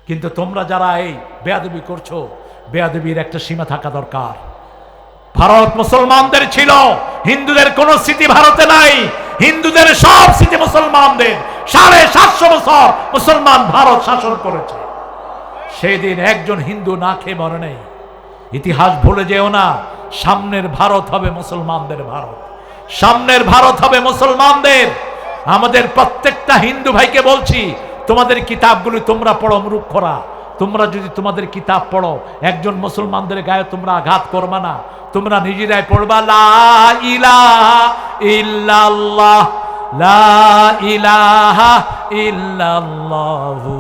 কিন্তু তোমরা যারা এই বেয়াদবি করছো, বেয়াদবির একটা সীমা থাকা দরকার। ভারত মুসলমানদের ছিল, হিন্দুদের কোন স্মৃতি ভারতে নাই। হিন্দুদের সব স্মৃতি মুসলমানদের। 750 বছর মুসলমান ভারত শাসন করেছে। সেই দিন একজন হিন্দু না খেয়ে মরে নেই। ইতিহাস ভুলে যেও না। সামনের ভারত হবে মুসলমানদের ভারত, সামনের ভারত হবে মুসলমানদের। আমাদের প্রত্যেকটা হিন্দু ভাইকে বলছি, তোমাদের কিতাবগুলি তোমরা পড়ো মূর্খরা। তোমরা যদি তোমাদের কিতাব পড়ো, একজন মুসলমানদের গায়ে তোমরা আঘাত করবা না। তোমরা নিজেরাই পড়বা লা ইলাহা ইল্লাল্লাহ, লা ইলাহা ইল্লাল্লাহু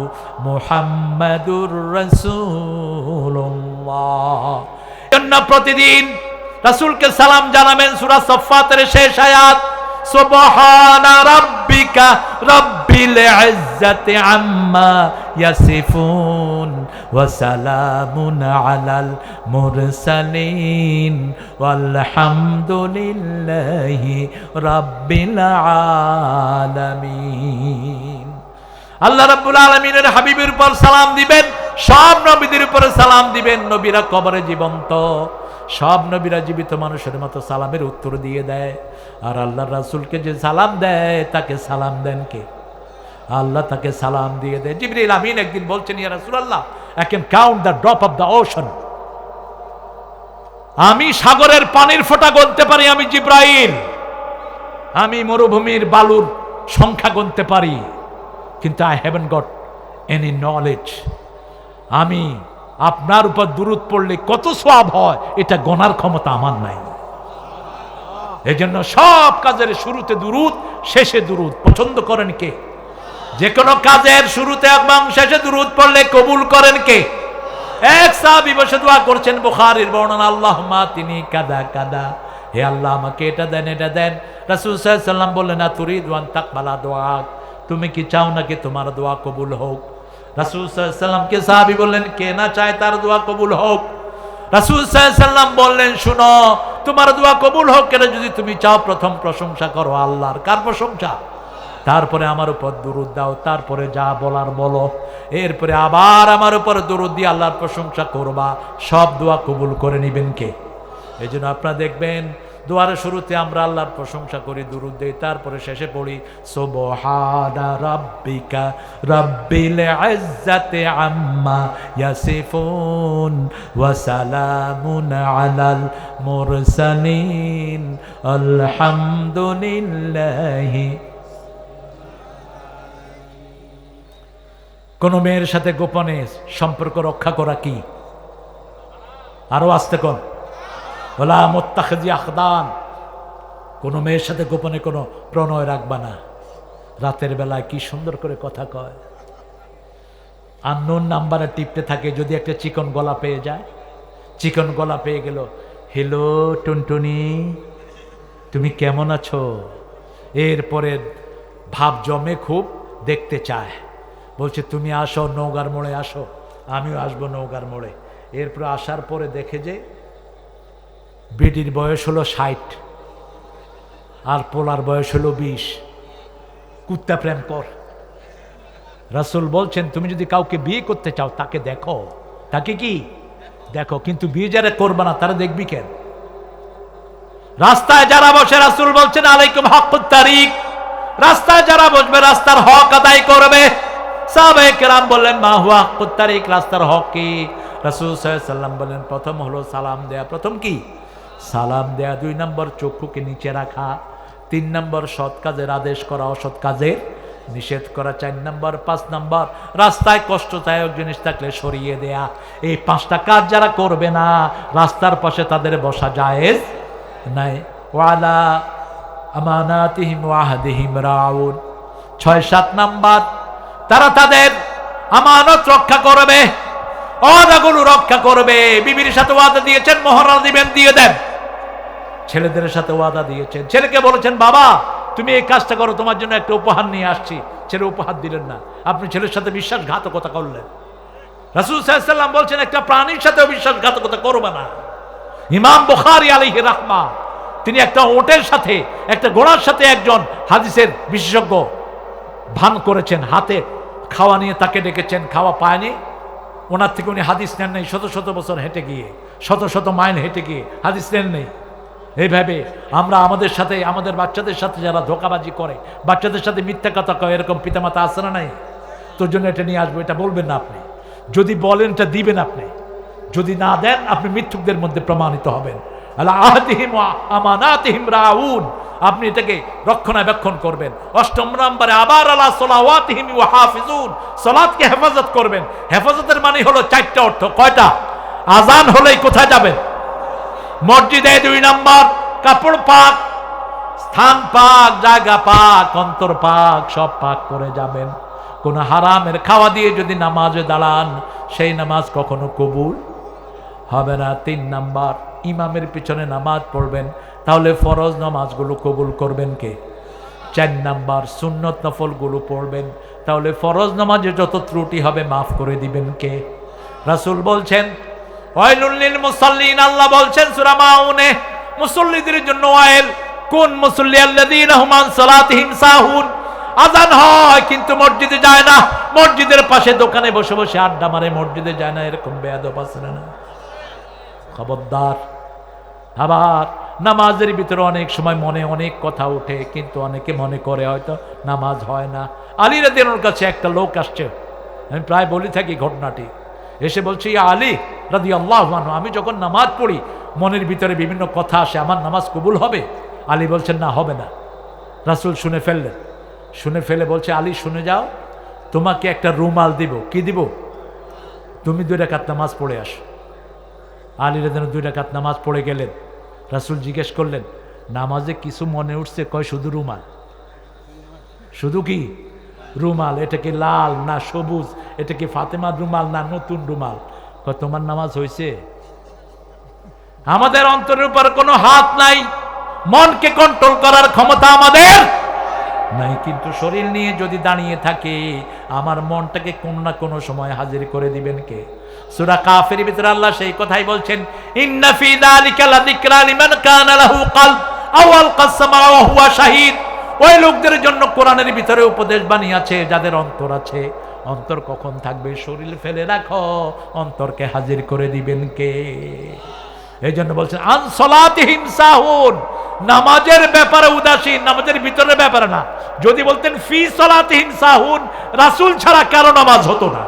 মুহাম্মাদুর রাসূলুল্লাহ। জন্য প্রতিদিন রাসূলকে সালাম জানাবেন। সূরা সাফফাতের শেষ আয়াত, সুবহানা রাব্বিকা রাব্বিল ইজ্জাতি আম্মা ইয়াসিফুন ওয়া সালামুন আলাল মুরসালিন ওয়ালহামদুলিল্লাহি রাব্বিল আলামিন। আল্লাহ রাব্বুল আলামিনের হাবিবের উপর সালাম দিবেন, সব নবীদের উপরে সালাম দিবেন। নবীরা কবরে জীবন্ত, সব নবীরা জীবিত মানুষের মতো সালামের উত্তর দিয়ে দেয়। আর আল্লাহ রাসূলকে যে সালাম দেয়, তাকে সালাম দেন কে? আল্লাহ তাকে সালাম দিয়ে দেয়। জিবরিল আমিন একদিন বলছেন, ইয়া রাসূলুল্লাহ, I can count the drop of the ocean. আমি সাগরের পানির ফোঁটা গুনতে পারি, আমি জিবরাইল। আমি মরুভূমির বালুর সংখ্যা গুনতে পারি, কিন্তু I haven't got any knowledge. আমি আপনার উপর দুরূদ পড়লে কত সওয়াব হয়, এটা গোনার ক্ষমতা আমার নাই। এজন্য সব কাজের শুরুতে দুরূদ, শেষে দুরূদ। পছন্দ করেন কে? যে কোনো কাজের শুরুতে এবং শেষে দুরূদ পড়লে কবুল করেন কে? এক সাহাবী বসে দোয়া করছেন, বুখারীর বর্ণনা, আল্লাহুম্মা তিনি কাদা কাদা, হে আল্লাহ আমাকে এটা দেন, এটা দেন। রাসূল সাল্লাল্লাহু আলাইহি ওয়াসাল্লাম বললেন, তুরিদু আন তাকবালা দুআক, তুমি কি চাও নাকি তোমার দোয়া কবুল হোক? রাসূল সাল্লাল্লাহু আলাইহি ওয়াসাল্লামকে সাহাবী বললেন, কে না চায় তার দোয়া কবুল হোক? রাসূল সাল্লাল্লাহু আলাইহি ওয়াসাল্লাম বললেন, শুনো, তোমার দোয়া কবুল হোক কেন যদি তুমি চাও, প্রথম প্রশংসা করো আল্লাহর। কার প্রশংসা? তারপরে আমার উপর দুরূদ দাও, তারপরে যা বলার বলো, এরপরে আবার আমার উপর দুরূদ দিয়ে আল্লাহর প্রশংসা করবা। সব দোয়া কবুল করে নেবেন কে? এই জন্য আপনারা দেখবেন দোয়ার শুরুতে আমরা আল্লাহর প্রশংসা করি, দুরূদ দেই, তারপরে শেষে পড়ি সুবহানা রাব্বিকা রাব্বিল ইজ্জাতি আম্মা ইয়াসিফুন ওয়া সালামুন আলাল মুরসালিন আলহামদুলিল্লাহি। কোন মেয়ের সাথে গোপনে সম্পর্ক রক্ষা করা কি? আরো আস্তে কোন ওলা মুত্তাখিজি আখদান, কোন মেয়ের সাথে গোপনে কোনো প্রণয় রাখবা না। রাতের বেলায় কি সুন্দর করে কথা কয়, আননোন নাম্বারে টিপতে থাকে। যদি একটা চিকন গলা পেয়ে যায়, চিকন গলা পেয়ে গেল, হ্যালো টুনটুনি, তুমি কেমন আছো? এরপরে ভাব জমে, খুব দেখতে চায়, বলছে তুমি আসো নওগাঁর মোড়ে আসো, আমিও আসবো নওগাঁর মোড়ে। এরপর আসার পরে দেখে যে বেটির বয়স হলো 60 আর পোলার বয়স হলো 20। কুত্তা প্রেম কর। রাসূল বলছেন, তুমি যদি কাউকে বিয়ে করতে চাও তাকে দেখো, তাকে কি দেখো, কিন্তু বিয়ে যারা করবে না তারা দেখবি কেন? রাস্তায় যারা বসে, রাসূল বলছেন আলাইকুম হাক্কুত তারিক, রাস্তায় যারা বসবে রাস্তার হক আদায় করবে। সাহাবায়ে কেরাম বললেন, মা হুয়া হাক্কুত তারিক, রাস্তার হক কি? রাসূল সাল্লাল্লাহু আলাইহি ওয়াসাল্লাম বলেন, প্রথম হলো সালাম দেয়া। প্রথম কি? সালাম দেয়া। 2 নম্বর চক্ষুকে নিচে রাখা। 3 নম্বর সৎ কাজের আদেশ করা, অসৎ কাজের নিষেধ করা। 4 নম্বর 5 নম্বর রাস্তায় কষ্টদায়ক জিনিস থাকলে সরিয়ে দেয়া। এই 5টা কাজ যারা করবে না, রাস্তার পাশে তাদের বসা জায়েজ নাই। ওয়ালা আমানাতিহিম ওয়া আহদিহিম রাউন। 6-7 নম্বর তারা তাদের আমানত রক্ষা করবে, ওয়াদাগুলো রক্ষা করবে। বিবির সাথে ওয়াদা দিয়েছেন, মোহর দিবেন, দিয়ে দেন। ছেলেদের সাথে ওয়াদা দিয়েছেন, ছেলেকে বলেছেন বাবা তুমি এই কাজটা করো, তোমার জন্য একটা উপহার নিয়ে আসছি, ছেলে উপহার দিলেন না, আপনি ছেলের সাথে বিশ্বাসঘাতকতা করলেন। রাসূল সাল্লাল্লাহু আলাইহি ওয়াসাল্লাম বলছেন একটা প্রাণীর সাথে বিশ্বাসঘাতকতা করবে না। ইমাম বুখারী আলাইহি রাহমা, তিনি একটা ওটের সাথে, একটা ঘোড়ার সাথে একজন হাদিসের বিশেষজ্ঞ ভান করেছেন, হাতে খাওয়া নিয়ে তাকে ডেকেছেন, খাওয়া পায়নি, ওনার থেকে উনি হাদিস নেন নেই, শত শত বছর হেঁটে গিয়ে, শত শত মাইল হেঁটে গিয়ে হাদিস নেন নেই। এইভাবে আমরা আমাদের সাথে, আমাদের বাচ্চাদের সাথে যারা ধোঁকাবাজি করে, বাচ্চাদের সাথে মিথ্যা কথা কয়, এরকম পিতামাতা আছে না নাই? তোর জন্য এটা নিয়ে আসবো, এটা বলবেন না আপনি। যদি বলেন এটা দিবেন আপনি, যদি না দেন আপনি মিথ্যুকদের মধ্যে প্রমাণিত হবেন। আলা আহদিহিম ওয়া আমানাতিহিম রাউন, আপনি এটাকে রক্ষণাবেক্ষণ করবেন। 8 নম্বরে আবার আলা সলাওয়াতিহিম ওয়া হাফিজুন, সালাতকে হেফাজত করবেন। হেফাজতের মানে হলো 4টা অর্থ। কয়টা? আজান হলেই কোথায় যাবেন? মসজিদে। 2 নম্বর কাপড় পাক, স্থান পাক, জায়গা পাক, অন্তর পাক, সব পাক করে যাবেন। কোন হারামের খাওয়া দিয়ে যদি নামাজে দাঁড়ান, সেই নামাজ কখনো কবুল হবে না। 3 নাম্বার ইমামের পিছনে নামাজ পড়বেন, তাহলে ফরজ নামাজগুলো কবুল করবেন কে? 4 নাম্বার সুন্নত নফলগুলো পড়বেন, তাহলে ফরজ নামাজে যত ত্রুটি হবে মাফ করে দিবেন কে? রাসূল বলছেন ওয়াইলুল লিল মুসাল্লিন, আল্লাহ বলছেন সূরা মাউনে, মুসল্লিদের জন্য ওয়াইল। কোন মুসল্লি? আল্লাযীনা হুম আন সালাতিহিম সাহুন। আজান হয় কিন্তু মসজিদে যায় না, মসজিদের পাশে দোকানে বসে বসে আড্ডা মারে, মসজিদে যায় না, এরকম বেয়াদব আছে না? খবরদার। আবার নামাজের ভিতরে অনেক সময় মনে অনেক কথা ওঠে, কিন্তু অনেকে মনে করে হয়তো নামাজ হয় না। আলী রাদিয়াল্লাহু কাছে একটা লোক আসছে, আমি প্রায় বলি থাকি ঘটনাটি। এসে বলছে, ইয়া আলী রাদিয়াল্লাহু আনহু, আমি যখন নামাজ পড়ি মনের ভিতরে বিভিন্ন কথা আসে, আমার নামাজ কবুল হবে? আলী বলছেন না, হবে না। রাসূল শুনে ফেললেন, শুনে ফেলে বলছে, আলী শুনে যাও, তোমাকে একটা রুমাল দিব। কি দিব? তুমি 2 রাকাত নামাজ পড়ে আসো। আলী রাদিয়াল্লাহু 2 রাকাত নামাজ পড়ে গেলেন। রাসূল জিজ্ঞেস করলেন, নামাজে কিছু মনে উঠছে? কয় শুধু রুমাল। শুধু কি রুমাল? এটা কি লাল না সবুজ? এটা কি ফাতেমার রুমাল না নতুন রুমাল? কয় তোমার নামাজ হয়েছে? আমাদের অন্তরের উপর কোনো হাত নাই, মনকে কন্ট্রোল করার ক্ষমতা আমাদের নাই, কিন্তু শরীর নিয়ে যদি দাঁড়িয়ে থাকে, আমার মনটাকে কোন না কোন সময় হাজির করে দিবেন কে? সূরা কাফের ভিতরে আল্লাহ সেই কথাই বলছেন, ইন্না ফি যালিকা লাযিকরা লিমান কানা লাহু কলব আও আলকাস সামা ওয়া হুয়া শাহীদ। ওই লোকদের জন্য কোরআনের ভিতরে উপদেশ বাণী আছে যাদের অন্তর আছে। অন্তর কখন থাকবে? শরীর ফেলে রাখো, অন্তরকে হাজির করে দিবেন কে? এই জন্য বলছেন আন সালাতিহিম সাহুন, নামাজের ব্যাপারে উদাসীন, নামাজের ভিতরের ব্যাপারে না। যদি বলতেন ফি সালাতিহিম সাহুন, রাসূল ছাড়া কারো নামাজ হতো না,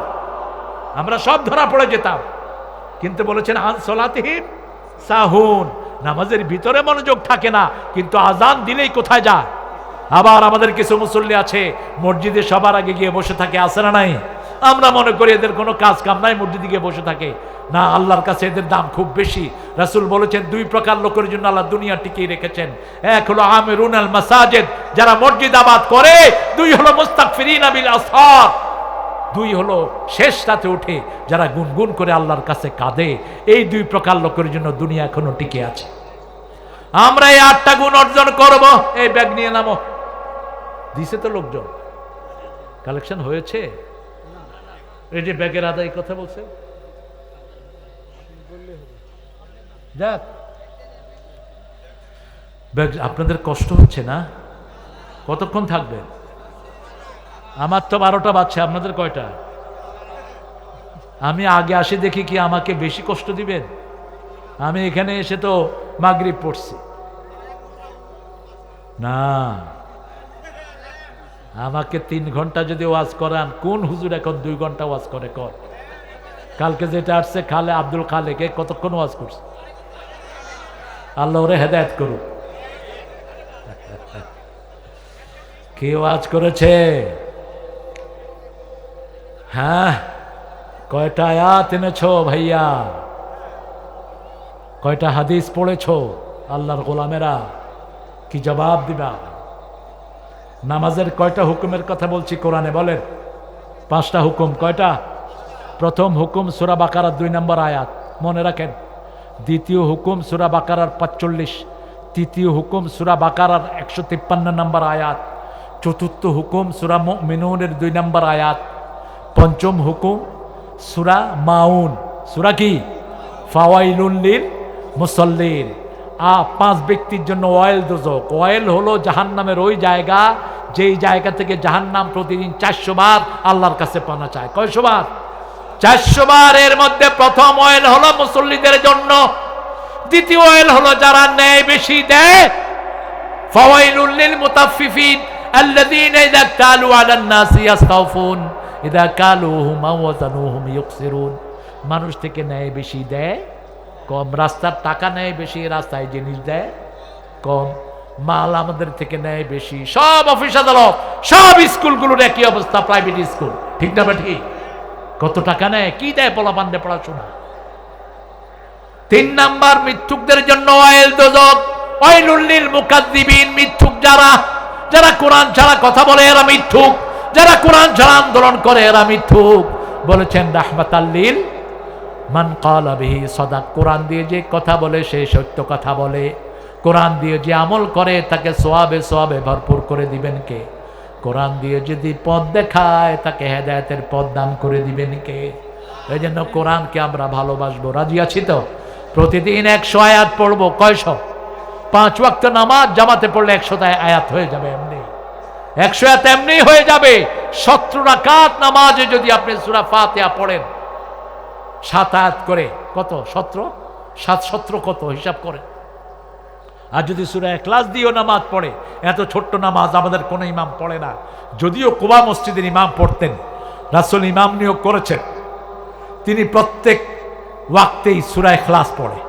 আমরা সব ধরা পড়ে যেতাম। কিন্তু বলেছেন আন সালাতিহিম সাহুন, নামাজের ভিতরে মনোযোগ থাকে না, কিন্তু আজান দিলেই কোথায় যায়? আবার আমাদের কিছু মুসল্লি আছে মসজিদে সবার আগে গিয়ে বসে থাকে, আছে না নাই? আমরা মনে করি এদের কোনো কাজ কাম নাই, মসজিদে গিয়ে বসে থাকে। না, আল্লাহর কাছে এদের দাম খুব বেশি। রাসূল বলেছেন 2 প্রকার লোকের জন্য আল্লাহ দুনিয়া টিকিয়ে রেখেছেন। এক হলো আমিরুন আল মাসাজিদ, যারা মসজিদ আবাদ করে। 2 হলো মুস্তাগফিরিনা বিল আসহার, 2 হলো শেষ রাতে উঠে যারা গুনগুন করে আল্লাহর কাছে কাঁদে। এই 2 প্রকার লোকের জন্য দুনিয়া এখনো টিকে আছে। আমরা এই 8টা গুণ অর্জন করব। এই ব্যাগ নিয়ে নামো। দিছে তো লোকজন, কালেকশন হয়েছে। এই যে ব্যাগের আদায় কথা বলছে, যাক ব্যাগ। আপনাদের কষ্ট হচ্ছে না? কতক্ষণ থাকবেন? আমার তো 12টা বাজছে, আপনাদের কয়টা? আমি আগে আসি দেখি কি আমাকে বেশি কষ্ট দিবেন? আমি এখানে এসে তো মাগরিব পড়ছি না। আমাকে 3 ঘন্টা যদি ওয়াজ করান, কোন হুজুর এখন 2 ঘন্টা ওয়াজ করে? কর। কালকে যেটা আসছে খালে আব্দুল খালেকে কতক্ষণ ওয়াজ করছে? আল্লাহ ওরে হেদায়েত করুক। কে ওয়াজ করেছে? হ্যাঁ, কয়টা আয়াত এনেছো ভাইয়া? কয়টা হাদিস পড়েছো? আল্লাহর গোলামেরা কি জবাব দিবা? নামাজের কয়টা হুকুমের কথা বলছি কোরআনে? বলেন। 5টা হুকুম। কয়টা? প্রথম হুকুম সূরা বাকারার 2 নম্বর আয়াত, মনে রাখেন। দ্বিতীয় হুকুম সূরা বাকারার 45। তৃতীয় হুকুম সূরা বাকারার 153 নম্বর আয়াত। চতুর্থ হুকুম সূরা মুমিনুনের 2 নম্বর আয়াত। পঞ্চম হুকুম সূরা মাউন। সূরা কি? ফাওয়াইলুল লিল মুসাল্লিন। 5 ব্যক্তির জন্য ওয়াইল দোজক। ওয়াইল হলো জাহান্নামের ওই জায়গা, যেই জায়গা থেকে জাহান্নাম প্রতিদিন 400 বার আল্লাহর কাছে পানা চায়। কয়শো বার? 400 বার। এর মধ্যে প্রথম ওয়াইল হলো মুসল্লিদের জন্য, দ্বিতীয় ওয়াইল হলো যারা ন্যায় বেশি দেয়। ফাওয়াইলুল লিল মুতাফফিফিন আল্লাযীনা ইযা কালু আলান নাসি ইস্তাওফুন ইযা কালুহুম আও ওয়াজানুহুম ইউকসিরুন। মানুষ থেকে ন্যায় বেশি দেয় কম, রাস্তার টাকা নেয় বেশি, রাস্তায় জিনিস দেয় কম, মাল আমাদের থেকে নেয় বেশি। সব অফিস আদালত, সব স্কুলগুলোর একই অবস্থা, প্রাইভেট স্কুল, ঠিক না ঠিক? কত টাকা নেয়, কি দেয় পোলাপানরে পড়াশোনা। 3 নাম্বার, মিথ্যুকদের জন্য ওয়াইল দোজখ। ওয়াইলুল লিল মুকাজ্জিবিন, মিথ্যুক যারা, যারা কোরআন ছাড়া কথা বলে এরা মিথ্যুক, যারা কোরআন ছাড়া আন্দোলন করে এরা মিথ্যুক। বলেছেন রাহমাতাল লিল মান ক্বালা বিহি সাদাক, কোরআন দিয়ে যে কথা বলে সে সত্য কথা বলে, কোরআন দিয়ে যে আমল করে তাকে সওয়াবে সওয়াবে ভরপুর করে দিবেন কে? কোরআন দিয়ে যদি পথ দেখায় তাকে হেদায়েতের পথ দান করে দিবেন কে? এই জন্য কোরআনকে আমরা ভালোবাসবো। রাজি আছি তো? প্রতিদিন 100 আয়াত পড়বো। কয়শো? 5 ওয়াক্ত নামাজ জামাতে পড়লে 100 আয়াত হয়ে যাবে এমনি, 100 আয়াত এমনি হয়ে যাবে। 17 রাকাত নামাজে যদি আপনি সূরা ফাতিহা পড়েন 7 আয়াত করে, কত? 17, 7 17 কত হিসাব করেন। আর যদি সূরা ইখলাস দিয়েও নামাজ পড়ে, এত ছোট্ট নামাজ আমাদের কোনো ইমাম পড়ে না। যদিও কুবা মসজিদের ইমাম পড়তেন, রাসূল ইমাম নিয়োগ করেছেন, তিনি প্রত্যেক ওয়াক্তেই সূরা ইখলাস পড়ে।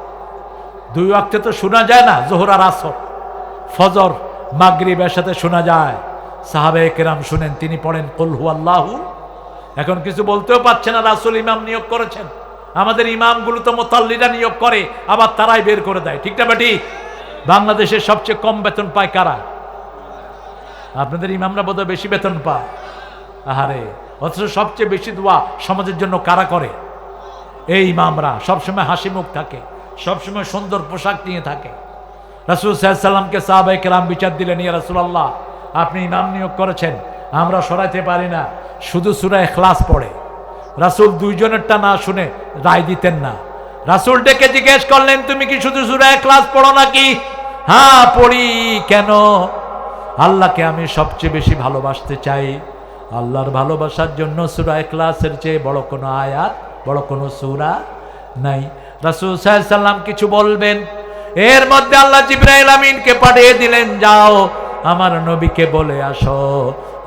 2 ওয়াক্তে তো শোনা যায় না, যোহর আর আসর, ফজর মাগরিবের সাথে শোনা যায়। সাহাবায়ে কেরাম শুনেন, তিনি পড়েন কুল হুয়াল্লাহু। এখন কিছু বলতেও পারছে না, রাসূল ইমাম নিয়োগ করেছেন। আমাদের ইমামগুলো তো মুতাল্লিরা নিয়োগ করে, আবার তারাই বের করে দেয়, ঠিক না বেটি? বাংলাদেশের সবচেয়ে কম বেতন পায় কারা? আপনাদের ইমামরা বোধহয় বেশি বেতন পায়। আহারে, অথচ সবচেয়ে বেশি দোয়া সমাজের জন্য কারা করে? এই ইমামরা। সবসময় হাসি মুখ থাকে, সবসময় সুন্দর পোশাক নিয়ে থাকে। রাসূল সাল্লাল্লাহু আলাইহি সাল্লামকে সাহাবায়ে কেরাম বিচার দিলেন, ইয়া রাসূলুল্লাহ, আপনি ইমাম নিয়োগ করেছেন, আমরা সরাইতে পারি না, শুধু সূরা ইখলাস পড়ে। রাসূল 2 জনেরটা না শুনে রায় দিতেন না। রাসূল ডেকে জিজ্ঞেস করলেন, তুমি কি শুধু সূরা ইখলাস পড়ো নাকি? হ্যাঁ পড়ি। কেন? আল্লাহকে আমি সবচেয়ে বেশি ভালোবাসতে চাই। আল্লাহর ভালোবাসার জন্য সূরা ইখলাসের চেয়ে বড় কোনো আয়াত, বড় কোনো সূরা নাই। রাসূল সাল্লাল্লাহু আলাইহি সাল্লাম কিছু বলবেন, এর মধ্যে আল্লাহ জিবরাইল আমিনকে পাঠিয়ে দিলেন, যাও আমার নবীকে বলে আসো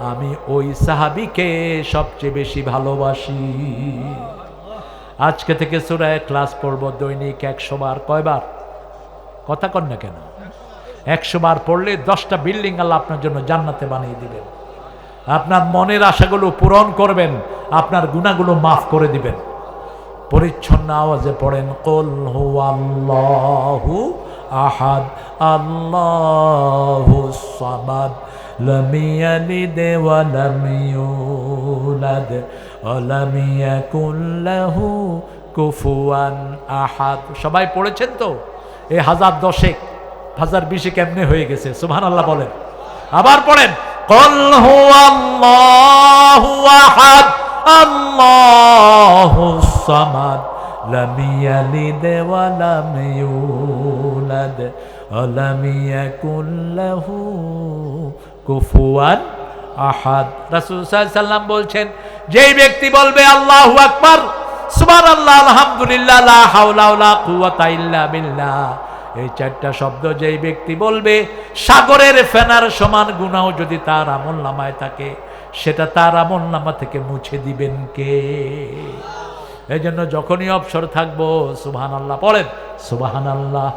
আমি ওই সাহাবীকে সবচেয়ে বেশি ভালোবাসি। আজকে থেকে সূরা ইখলাস পড়ব দৈনিক 100 বার। কয়বার? কথা কন না কেন? 100 বার পড়লে 10টা বিল্ডিং আল্লাহ আপনার জন্য জান্নাতে বানিয়ে দিবেন। আপনার মনের আশাগুলো পূরণ করবেন, আপনার গুনাহগুলো মাফ করে দিবেন। পরিচ্ছন্ন আওয়াজে পড়েন, কুল হুয়াল্লাহু আহাদ আল্লাহুস সামাদ লাম ইয়ালিদ ওয়া লাম ইউলাদ ওয়া লাম ইয়াকুল লাহু কুফুয়ান আহাদ। সবাই পড়েছেন তো? এই 1010 1020 কেমনে হয়ে গেছে? সুবহানাল্লাহ বলেন। আবার পড়েন, কুল হুয়াল্লাহু আহাদ আল্লাহুস সামাদ লাম ইয়ালিদ ওয়া লাম ইউলাদ ওয়া লাম ইয়াকুল লাহু কুফুয়ান আহাদ। রাসূল সাল্লাল্লাহু আলাইহি সাল্লাম বলছেন, যেই ব্যক্তি বলবে আল্লাহু আকবার, সুবহানাল্লাহ, আলহামদুলিল্লাহ, লা হাওলা ওয়ালা কুওয়াতা ইল্লা বিল্লাহ, এই 4টা শব্দ যেই ব্যক্তি বলবে, সাগরের ফেনার সমান গুনাহ যদি তার আমলনামায় থাকে, সেটা তার আমলনামা থেকে মুছে দিবেন কে? এই জন্য যখনই অবসর থাকবো সুবহানাল্লাহ পড়েন, সুবহানাল্লাহ,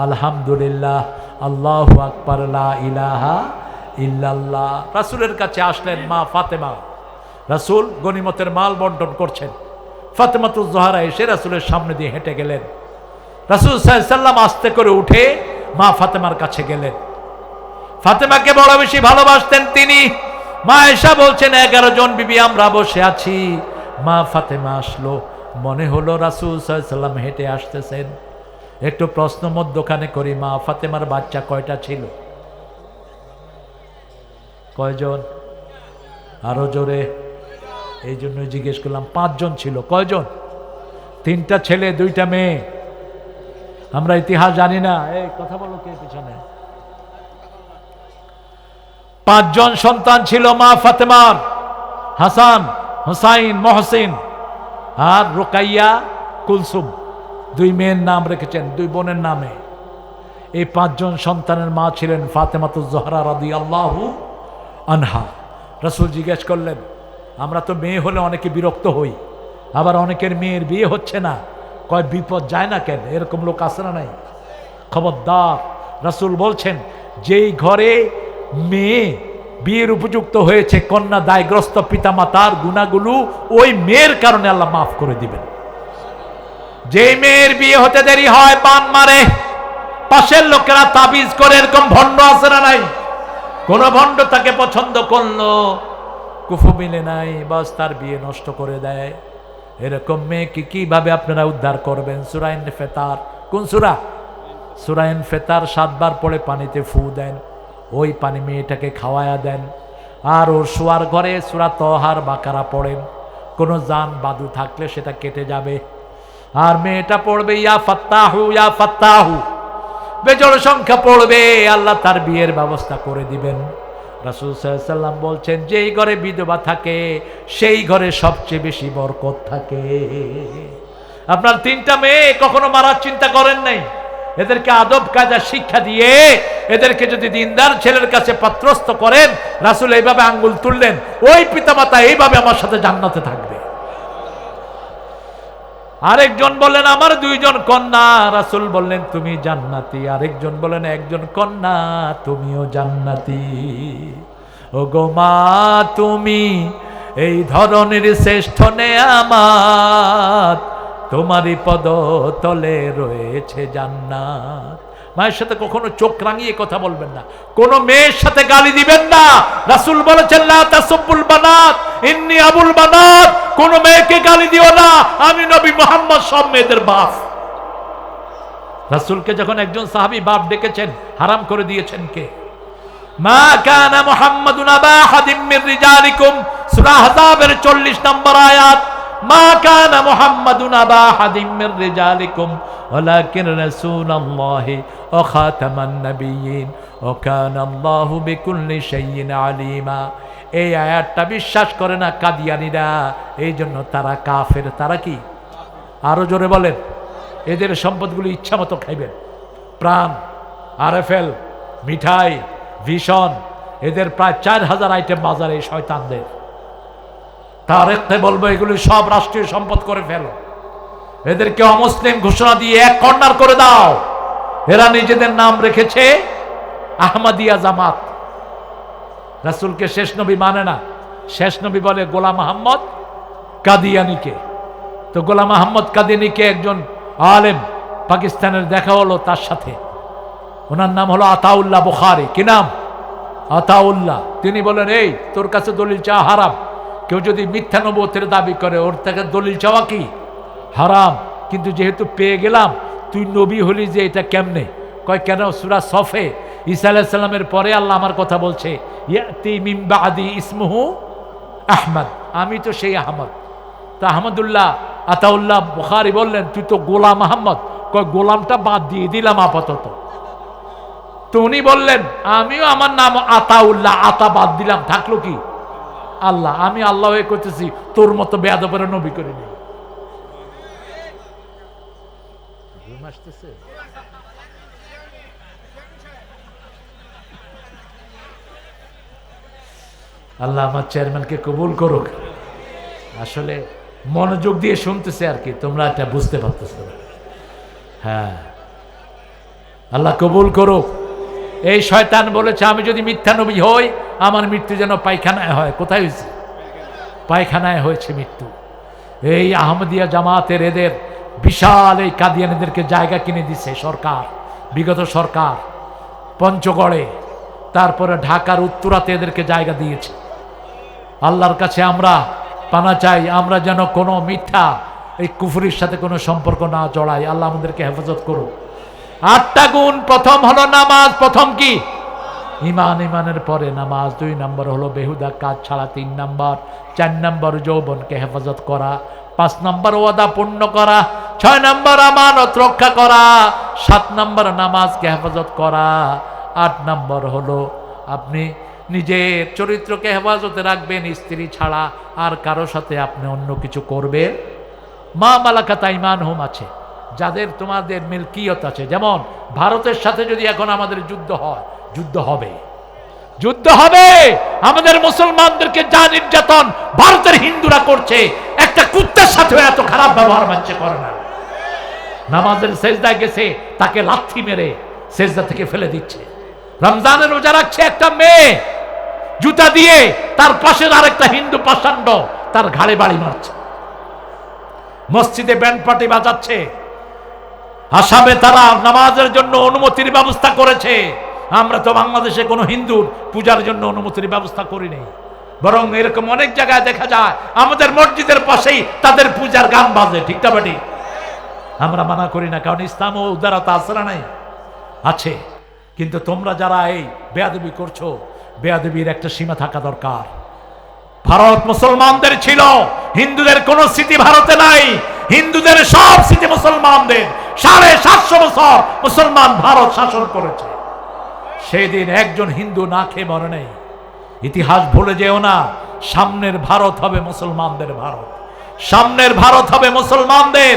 আলহামদুলিল্লাহ, আল্লাহু আকবার, লা ইলাহা ইল্লাল্লাহ। রাসূলের কাছে আসলেন মা ফাতেমা। রাসূল গনিমতের মাল বন্টন করছেন। ফাতেমাতুজ জোহরা এসে রাসূলের সামনে দিয়ে হেঁটে গেলেন। রাসূল সাল্লাল্লাহু আলাইহি সাল্লাম আস্তে করে উঠে মা ফাতেমার কাছে গেলেন। ফাতেমাকে বড় বেশি ভালোবাসতেন তিনি। মা আয়েশা বলছেন, 11 জন বিবি আমরা বসে আছি। মা ফাতেমা আসলো, মনে হলো রাসূল সাল্লাল্লাহু আলাইহি সাল্লাম হেঁটে আসতেছেন। একটু প্রশ্ন মধ্যখানে করি, মা ফাতেমার বাচ্চা কয়টা ছিল? কয়জন? আরো জোরে। এই জন্য জিজ্ঞেস করলাম। 5 জন ছিল। কয়জন? 3টা ছেলে 2টা মেয়ে। আমরা ইতিহাস জানি না। এই কথা বলো কে পিছনে? 5 জন সন্তান ছিল মা ফাতেমার, হাসান, হুসাইন, মহসিন। আর রোকাইয়া, কুলসুম, 2 মেয়ের নাম রেখেছেন, 2 বোনের নামে। এই 5 জন সন্তানের মা ছিলেন ফাতেমাতুজ জোহরা রাদিয়াল্লাহু আনহা। রাসূল জিজ্ঞেস করলেন, আমরা তো মেয়ে হলে অনেকে বিরক্ত হই, আবার অনেকের মেয়ের বিয়ে হচ্ছে না, কয় বিপদ যায় না কেন? এরকম লোক আছে না নাই? খবরদার। রাসূল বলছেন, যেই ঘরে মেয়ে বিয়ের উপযুক্ত হয়েছে, কন্যা দায়গ্রস্ত পিতামাতার গুনাহগুলো ওই মেয়ের কারণে আল্লাহ মাফ করে দিবেন। যেই মেয়ের বিয়ে হতে দেরি হয়, পান মারে, পাশের লোকেরা তাবিজ করে, এরকম ভণ্ড আছে না নাই? কোন ভণ্ড তাকে পছন্দ করলো, কুফু মিলে নাই, বাস তার বিয়ে নষ্ট করে দেয়। এরকম মেয়েকে কিভাবে আপনারা উদ্ধার করবেন? সূরা ইনফিতার, কোন সূরা? সূরা ইনফিতার 7 বার পড়ে পানিতে ফু দেন, ওই পানি মেয়েটাকে খাওয়ায়া দেন। আর ওর শোয়ার ঘরে সূরা তহার বাকারা পড়েন, কোনো জান বাদু থাকলে সেটা কেটে যাবে। আর মেয়েটা পড়বে ইয়া ফাত্তাহু ইয়া ফাত্তাহু, বেজোড় সংখ্যা পড়বে, আল্লাহ তার বিয়ের ব্যবস্থা করে দিবেন। রাসূল সাল্লাল্লাহু আলাইহি ওয়াসাল্লাম বলছেন, যেই ঘরে বিধবা থাকে সেই ঘরে সবচেয়ে বেশি বরকত থাকে। আপনার 3টা মেয়ে, কখনো মারার চিন্তা করেন নাই? এদেরকে আদব কায়দা শিক্ষা দিয়ে এদেরকে যদি দিনদার ছেলের কাছে পাত্রস্থ করেন, রাসূল এইভাবে আঙ্গুল তুললেন, ওই পিতামাতা এইভাবে আমার সাথে জান্নাতে থাকবে। আরেকজন বললেন, আমার 2 জন কন্যা। রাসূল বললেন, তুমি জান্নাতি। আরেকজন বললেন, একজন কন্যা, তুমিও জান্নাতি। ও গো মা, তুমি এই ধরনের শ্রেষ্ঠ নেয়ামত, তোমারই পদ তলে রয়েছে জান্নাত। মায়ের সাথে কখনো চোখ রাঙিয়ে কথা বলবেন না, কোন মেয়ের সাথে গালি দিবেন না। রাসূল বলেছেন, লা তাসুবুল বানাত ইন্নী আবুল বানাত, কোন মেয়েকে গালি দিও না, আমি নবী মুহাম্মদ সব মেয়েদের বাপ। রাসূলকে যখন একজন সাহাবী বাপ ডেকেছেন, হারাম করে দিয়েছেন কে? মা কানা মুহাম্মাদুন আবা আহাদিম মির রিজালিকুম, সূরা আহজাবের 40 নম্বর আয়াত। মা কানা মুহাম্মাদুন আবা আহাদিম মির রিজালিকুম ওয়ালাকিন রাসূলুল্লাহি ওয়া খাতামান নাবিয়্যিন ওয়া কানা আল্লাহু বিকুল্লি শাইইন আলিমা। এই আয়াতটা বিশ্বাস করে না কাদিয়ানীরা, এই জন্য তারা কাফের। তারা কি? আরো জোরে বলেন। এদের সম্পদগুলো ইচ্ছা মতো খাইবেন, প্রাণ, আরএফএল, মিঠাই, ভিশন, এদের প্রায় 4000 আইটেম বাজারে এই শয়তানদের। তারেককে বলবো, এগুলি সব রাষ্ট্রীয় সম্পদ করে ফেলো, এদেরকে অমুসলিম ঘোষণা দিয়ে এক কর্নার করে দাও। এরা নিজেদের নাম রেখেছে আহমদিয়া জামাত। রাসূলকে শেষ নবী মানে না, শেষ নবী বলে গোলাম আহমদ কাদিয়ানীকে। তো গোলাম আহমদ কাদিয়ানীকে একজন আলেম পাকিস্তানের দেখা হলো তার সাথে, ওনার নাম হলো আতাউল্লাহ বুখারী। কি নাম? আতাউল্লাহ। তিনি বলেন, এই তোর কাছে দলিল চাওয়া হারাম, কেউ যদি মিথ্যা নবুয়তের দাবি করে ওর থেকে দলিল চাওয়া কি হারাম, কিন্তু যেহেতু পেয়ে গেলাম, তুই নবী হলি যে, এটা কেমনে? কয় কেন? সূরা সফে ঈসা আলাইহিস সালামের পরে আল্লাহ আমার কথা বলছে, ইয়াতি মিন বাদি ইসমুহু আহমদ, আমি তো সেই আহমদ। তা আহমদুল্লাহ আতাউল্লাহ বুখারী বললেন, তুই তো গোলাম আহমদ। কয় গোলামটা বাদ দিয়ে দিলাম আপাতত। তো উনি বললেন, আমিও আমার নাম আতাউল্লাহ, আতা বাদ দিলাম, থাকলো কি আল্লাহ। আমি আল্লাহ হয়ে করতেছি, তোর মতো বেয়াদবের নবী করে নি। আল্লাহ আমার চেয়ারম্যানকে কবুল করুক। আসলে মনোযোগ দিয়ে শুনতেছে আর কি, তোমরা এটা বুঝতে পারতেছ না। হ্যাঁ, আল্লাহ কবুল করুক। এই শয়তান বলেছে, আমি যদি মিথ্যা নবী হই, আমার মৃত্যু যেন পায়খানায় হয়। কোথায় হয়েছে? পায়খানায় হয়েছে মৃত্যু। এই আহমদিয়া জামাতের এদের বিশাল এই কাদিয়ানীদেরকে জায়গা কিনে দিছে সরকার, বিগত সরকার, পঞ্চগড়ে, তারপরে ঢাকার উত্তরাতে এদেরকে জায়গা দিয়েছে। আল্লাহর কাছে আমরা পানা চাই, আমরা যেন কোনো মিথ্যা এই কুফরির সাথে কোনো সম্পর্ক না জড়াই। আল্লাহ আমাদেরকে হেফাজত করুন। 8টা গুণ। প্রথম হলো নামাজ। প্রথম কি? ইমান। ইমানের পরে নামাজ। 2 নম্বর হলো বেহুদা কাজ ছাড়া। 3 নম্বর। 4 নম্বর যৌবনকে হেফাজত করা। 5 নম্বর ওয়াদা পূর্ণ করা। 6 নম্বর আমানত রক্ষা করা। 7 নম্বর নামাজকে হেফাজত করা। 8 নম্বর হলো আপনি নিজের চরিত্রকে হেফাজতে রাখবেন, স্ত্রী ছাড়া আর কারো সাথে আপনি অন্য কিছু করবেন মা মালাকাত আইমানহুম আছে, যাদের তোমাদের মিলকিয়ত আছে। যেমন ভারতের সাথে যদি এখন আমাদের যুদ্ধ হয়, যুদ্ধ হবে, যুদ্ধ হবে। আমাদের মুসলমানদেরকে যা নির্যাতন ভারতের হিন্দুরা করছে, একটা কুত্তার সাথে এত খারাপ ব্যবহার মানছে করে না। নামাজের সেজদায় গেছে, তাকে লাথি মেরে সেজদা থেকে ফেলে দিচ্ছে। রমজানের রোজা রাখছে একটা মেয়ে, জুতা দিয়ে তার পাশের আরেকটা হিন্দু পাষাণ্ড তার ঘাড়ে বাড়ি মারছে। মসজিদে ব্যান্ড পার্টি বাজাচ্ছে। আসামে তারা নামাজের জন্য অনুমতির ব্যবস্থা করেছে। আমরা তো বাংলাদেশে কোনো হিন্দুর পূজার জন্য অনুমতির ব্যবস্থা করি নাই, বরং এরকম অনেক জায়গায় দেখা যায় আমাদের মসজিদের পাশেই তাদের পূজার গান বাজে। ঠিক না বাটি? আমরা মানা করি না, কারণ ইসলাম ও উদারতা আছে না? নাই, আছে। কিন্তু তোমরা যারা এই বেয়াদবি করছো, বেয়াদবির একটা সীমা থাকা দরকার। ভারত মুসলমানদের ছিল, হিন্দুদের কোন স্মৃতি ভারতে নাই। হিন্দুদের সব স্মৃতি মুসলমানদের। 750 বছর মুসলমান ভারত শাসন করেছে। সেই দিন একজন হিন্দু না খেয়ে মরে নেই। ইতিহাস ভুলে যেও না। সামনের ভারত হবে মুসলমানদের ভারত, সামনের ভারত হবে মুসলমানদের।